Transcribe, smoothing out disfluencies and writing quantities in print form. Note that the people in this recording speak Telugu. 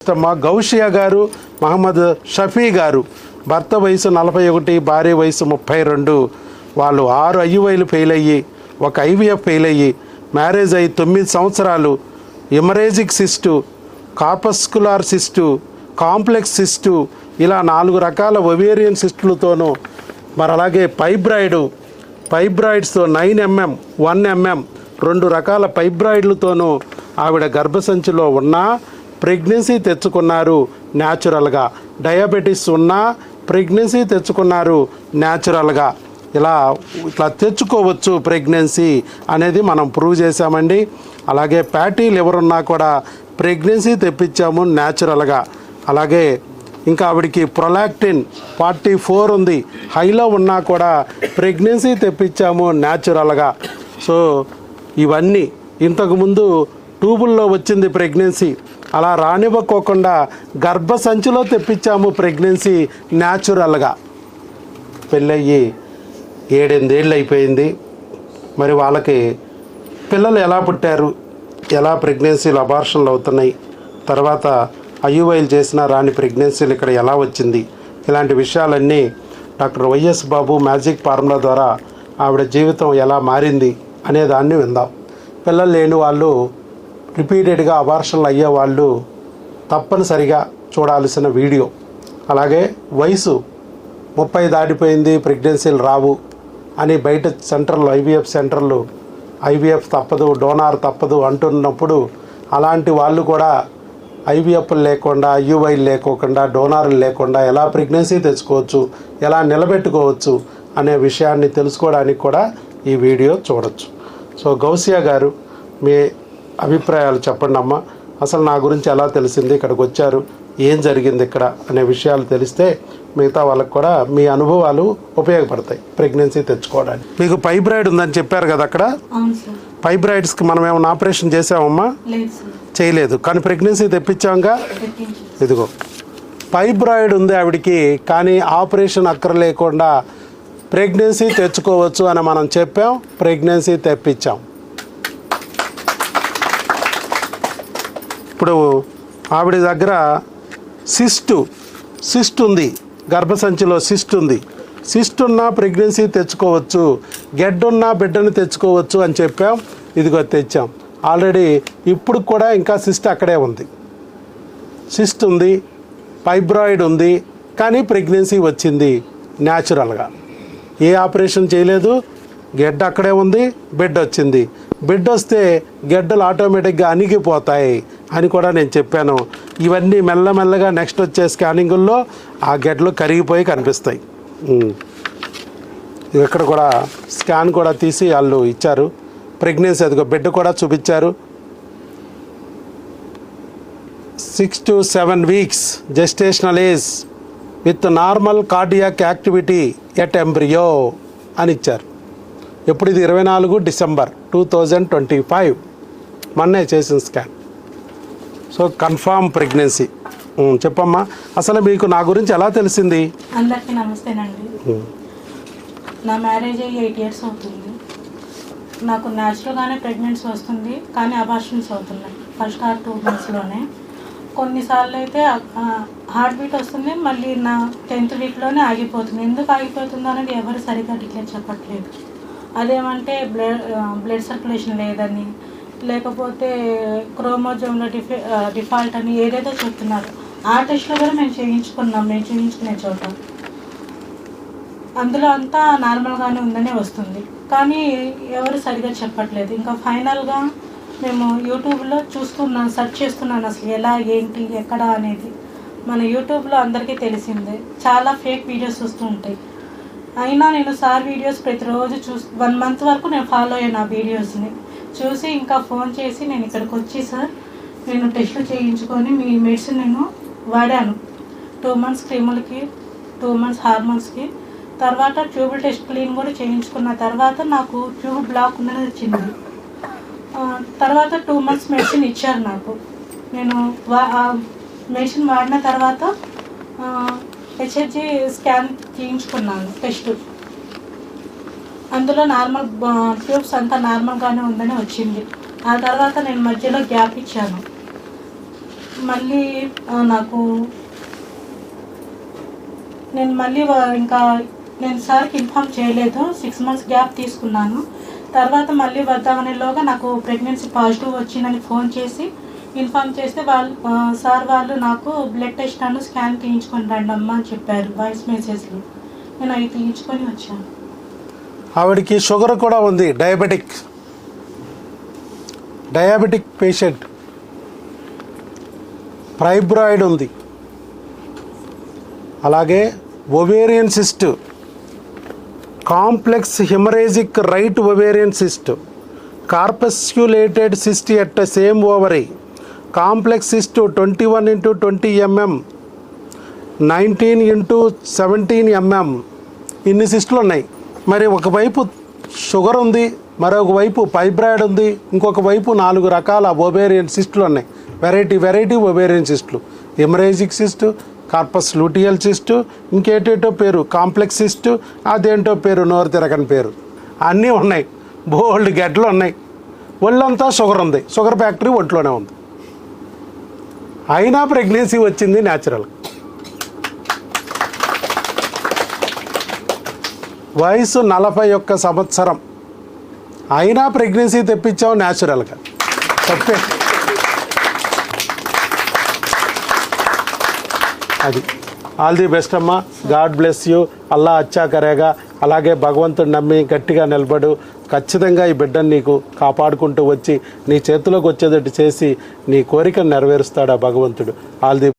నెక్స్ట్ అమ్మ గౌషియా గారు, మహమ్మద్ షఫీ గారు. భర్త వయసు 41, భార్య వయసు 32. వాళ్ళు 6 IUIలు ఫెయిల్ అయ్యి, ఒక IVF ఫెయిల్ అయ్యి, మ్యారేజ్ అయ్యి 9 సంవత్సరాలు. Haemorrhagic cyst, corpuscular cyst, complex cyst, ఇలా 4 రకాల ఒవేరియన్ సిస్టులతోనూ, మరి అలాగే ఫైబ్రాయిడ్స్తో 9 mm, 1 mm 2 రకాల ఫైబ్రాయిడ్లతోనూ ఆవిడ గర్భసంచిలో ఉన్నా ప్రెగ్నెన్సీ తెచ్చుకున్నారు న్యాచురల్గా. డయాబెటీస్ ఉన్నా ప్రెగ్నెన్సీ తెచ్చుకున్నారు న్యాచురల్గా. ఇట్లా తెచ్చుకోవచ్చు ప్రెగ్నెన్సీ అనేది మనం ప్రూవ్ చేశామండి. అలాగే ఫ్యాటీ లివర్ ఉన్నా కూడా ప్రెగ్నెన్సీ తెప్పించాము న్యాచురల్గా. అలాగే ఇంకా ఆవిడికి ప్రొలాక్టిన్ 44 ఉంది, హైలో ఉన్నా కూడా ప్రెగ్నెన్సీ తెప్పించాము న్యాచురల్గా. సో ఇవన్నీ ఇంతకుముందు ట్యూబుల్లో వచ్చింది ప్రెగ్నెన్సీ, అలా రానివ్వకోకుండా గర్భసంచిలో తెప్పించాము ప్రెగ్నెన్సీ న్యాచురల్గా. పెళ్ళయ్యి 7-8 ఏళ్ళు అయిపోయింది. మరి వాళ్ళకి పిల్లలు ఎలా పుట్టారు, ఎలా ప్రెగ్నెన్సీలు అబార్షన్లు అవుతున్నాయి, తర్వాత IUIలు చేసిన రాని ప్రెగ్నెన్సీలు ఇక్కడ ఎలా వచ్చింది, ఇలాంటి విషయాలన్నీ డాక్టర్ వైఎస్ బాబు మ్యాజిక్ ఫార్ములా ద్వారా ఆవిడ జీవితం ఎలా మారింది అనే దాన్ని విందాం. పిల్లలు లేని వాళ్ళు, రిపీటెడ్గా అబార్షన్లు అయ్యేవాళ్ళు తప్పనిసరిగా చూడాల్సిన వీడియో. అలాగే వయసు 30 దాటిపోయింది, ప్రెగ్నెన్సీలు రావు అని బయట సెంటర్లు, IVF సెంటర్లు IVF తప్పదు, డోనార్ తప్పదు అంటున్నప్పుడు అలాంటి వాళ్ళు కూడా IVF లేకుండా, IUI లేకోకుండా, డోనార్లు లేకుండా ఎలా ప్రెగ్నెన్సీ తెచ్చుకోవచ్చు, ఎలా నిలబెట్టుకోవచ్చు అనే విషయాన్ని తెలుసుకోవడానికి కూడా ఈ వీడియో చూడొచ్చు. సో గౌసియా గారు, మీ అభిప్రాయాలు చెప్పండి అమ్మ. అసలు నా గురించి ఎలా తెలిసింది, ఇక్కడికి వచ్చారు, ఏం జరిగింది ఇక్కడ అనే విషయాలు తెలిస్తే మిగతా వాళ్ళకి కూడా మీ అనుభవాలు ఉపయోగపడతాయి ప్రెగ్నెన్సీ తెచ్చుకోవడానికి. మీకు ఫైబ్రాయిడ్ ఉందని చెప్పారు కదా, అక్కడ ఫైబ్రాయిడ్స్కి మనం ఏమైనా ఆపరేషన్ చేసామమ్మా? చేయలేదు, కానీ ప్రెగ్నెన్సీ తెప్పించాంగా. ఇదిగో ఫైబ్రాయిడ్ ఉంది ఆవిడికి, కానీ ఆపరేషన్ అక్కర్లేకుండా ప్రెగ్నెన్సీ తెచ్చుకోవచ్చు అని మనం చెప్పాం, ప్రెగ్నెన్సీ తెప్పించాం. ఇప్పుడు ఆవిడ దగ్గర సిస్ట్ ఉంది, గర్భసంచిలో సిస్ట్ ఉంది. సిస్ట్ ఉన్నా ప్రెగ్నెన్సీ తెచ్చుకోవచ్చు, గెడ్డున్నా బిడ్డను తెచ్చుకోవచ్చు అని చెప్పాం. ఇదిగో తెచ్చాం ఆల్రెడీ. ఇప్పుడు కూడా ఇంకా సిస్ట్ అక్కడే ఉంది. సిస్ట్ ఉంది, ఫైబ్రాయిడ్ ఉంది, కానీ ప్రెగ్నెన్సీ వచ్చింది న్యాచురల్గా. ఏ ఆపరేషన్ చేయలేదు, గెడ్డ అక్కడే ఉంది, బిడ్డ వచ్చింది. బిడ్డ వస్తే గెడ్డలు ఆటోమేటిక్గా అణిగిపోతాయి అని కూడా నేను చెప్పాను. ఇవన్నీ మెల్లమెల్లగా నెక్స్ట్ వచ్చే స్కానింగుల్లో ఆ గెడ్డలు కరిగిపోయి కనిపిస్తాయి. ఇక్కడ కూడా స్కాన్ కూడా తీసి వాళ్ళు ఇచ్చారు, ప్రెగ్నెన్సీ అదిగో బిడ్డ కూడా చూపించారు. 6 to 7 weeks gestational age with normal cardiac activity at embryo అని ఇచ్చారు. ఎప్పుడు ఇది 24 డిసెంబర్ 2025 మొన్నే చేసిన స్కాన్. So confirm pregnancy. చెప్పమ్మా, అసలు మీకు నా గురించి ఎలా తెలిసింది? అందరికీ నమస్తేనండి. నా మ్యారేజ్ అయ్యి 8 years అవుతుంది. నాకు న్యాచురల్గానే ప్రెగ్నెన్సీ వస్తుంది, కానీ అబార్షన్స్ అవుతున్నాయి ఫస్ట్ 2 monthsలోనే. కొన్నిసార్లు అయితే హార్ట్ బీట్ వస్తుంది, మళ్ళీ నా 10th weekలోనే ఆగిపోతుంది. ఎందుకు ఆగిపోతుందో అనేది ఎవరు సరిగ్గా డిక్లేర్ చెప్పట్లేదు. అదేమంటే బ్లడ్ సర్క్యులేషన్ లేదని, లేకపోతే క్రోమోజోమ్లో డిఫాల్ట్ అని ఏదైతే చెప్తున్నారు. ఆ టెస్ట్లో కూడా మేము చేయించుకునే చోట అందులో అంతా నార్మల్గానే ఉందని వస్తుంది, కానీ ఎవరు సరిగా చెప్పట్లేదు. ఇంకా ఫైనల్గా మేము యూట్యూబ్లో సెర్చ్ చేస్తున్నాను అసలు ఎలా, ఏంటి, ఎక్కడ అనేది. మన యూట్యూబ్లో అందరికీ తెలిసిందే, చాలా ఫేక్ వీడియోస్ వస్తూ ఉంటాయి. అయినా నేను సార్ వీడియోస్ ప్రతిరోజు 1 month వరకు నేను ఫాలో అయ్యాను. ఆ వీడియోస్ని చూసి ఇంకా ఫోన్ చేసి నేను ఇక్కడికి వచ్చి, సార్ నేను టెస్టులు చేయించుకొని మీ మెడిసిన్ నేను వాడాను. 2 months క్రీములకి, 2 months హార్మోన్స్కి, తర్వాత ట్యూబుల్ టెస్ట్ క్లీన్ కూడా చేయించుకున్న తర్వాత నాకు ట్యూబ్ బ్లాక్ ఉందని వచ్చింది. తర్వాత 2 months మెడిసిన్ ఇచ్చారు నాకు. నేను మెడిసిన్ వాడిన తర్వాత HCG స్కాన్ చేయించుకున్నాను టెస్ట్. అందులో నార్మల్ ట్యూబ్స్ అంతా నార్మల్గానే ఉందని వచ్చింది. ఆ తర్వాత నేను మధ్యలో గ్యాప్ ఇచ్చాను. మళ్ళీ నాకు నేను మళ్ళీ ఇంకా నేను సార్కి ఇన్ఫామ్ చేయలేదు. 6 months గ్యాప్ తీసుకున్నాను. తర్వాత మళ్ళీ వద్దామనేలోగా నాకు ప్రెగ్నెన్సీ పాజిటివ్ వచ్చిందని ఫోన్ చేసి ఇన్ఫామ్ చేస్తే సార్ వాళ్ళు నాకు బ్లడ్ టెస్ట్ అను స్కాన్ తీయించుకొని రండి అమ్మ అని చెప్పారు వాయిస్ మెసేజ్లో. నేను అవి తీయించుకొని వచ్చాను. ఆవిడకి షుగర్ కూడా ఉంది, డయాబెటిక్ పేషెంట్, ఫైబ్రాయిడ్ ఉంది, అలాగే ovarian cyst, complex haemorrhagic right ovarian cyst, corpusculated cyst at same ovary, complex cyst 21x20 mm, 19x17 mm. ఇన్ని సిస్టులు ఉన్నాయి. మరి ఒకవైపు షుగర్ ఉంది, మరొక వైపు ఫైబ్రాయిడ్ ఉంది, ఇంకొక వైపు 4 రకాల ఒవేరియన్ సిస్టులు ఉన్నాయి. వెరైటీ ఒవేరియన్ సిస్టులు, haemorrhagic cyst, corpus luteal cyst, ఇంకేటేటో పేరు, కాంప్లెక్స్ సిస్ట్, అదేంటో పేరు, నోరు తిరగని పేరు, అన్నీ ఉన్నాయి. బోల్డ్ గడ్డలు ఉన్నాయి. ఒళ్ళంతా షుగర్ ఉంది, షుగర్ ఫ్యాక్టరీ ఒంట్లోనే ఉంది. అయినా ప్రెగ్నెన్సీ వచ్చింది న్యాచురల్. వయసు 41 సంవత్సరం, అయినా ప్రెగ్నెన్సీ తెప్పించావు న్యాచురల్గా. తప్పే అది. ఆల్ ది బెస్ట్ అమ్మా. God bless you. అల్లా అచ్చా కరేగా. అలాగే భగవంతుడు నమ్మి గట్టిగా నిలబడు. ఖచ్చితంగా ఈ బిడ్డను నీకు కాపాడుకుంటూ వచ్చి నీ చేతిలోకి వచ్చేటట్టు చేసి నీ కోరికను నెరవేరుస్తాడు ఆ భగవంతుడు. All the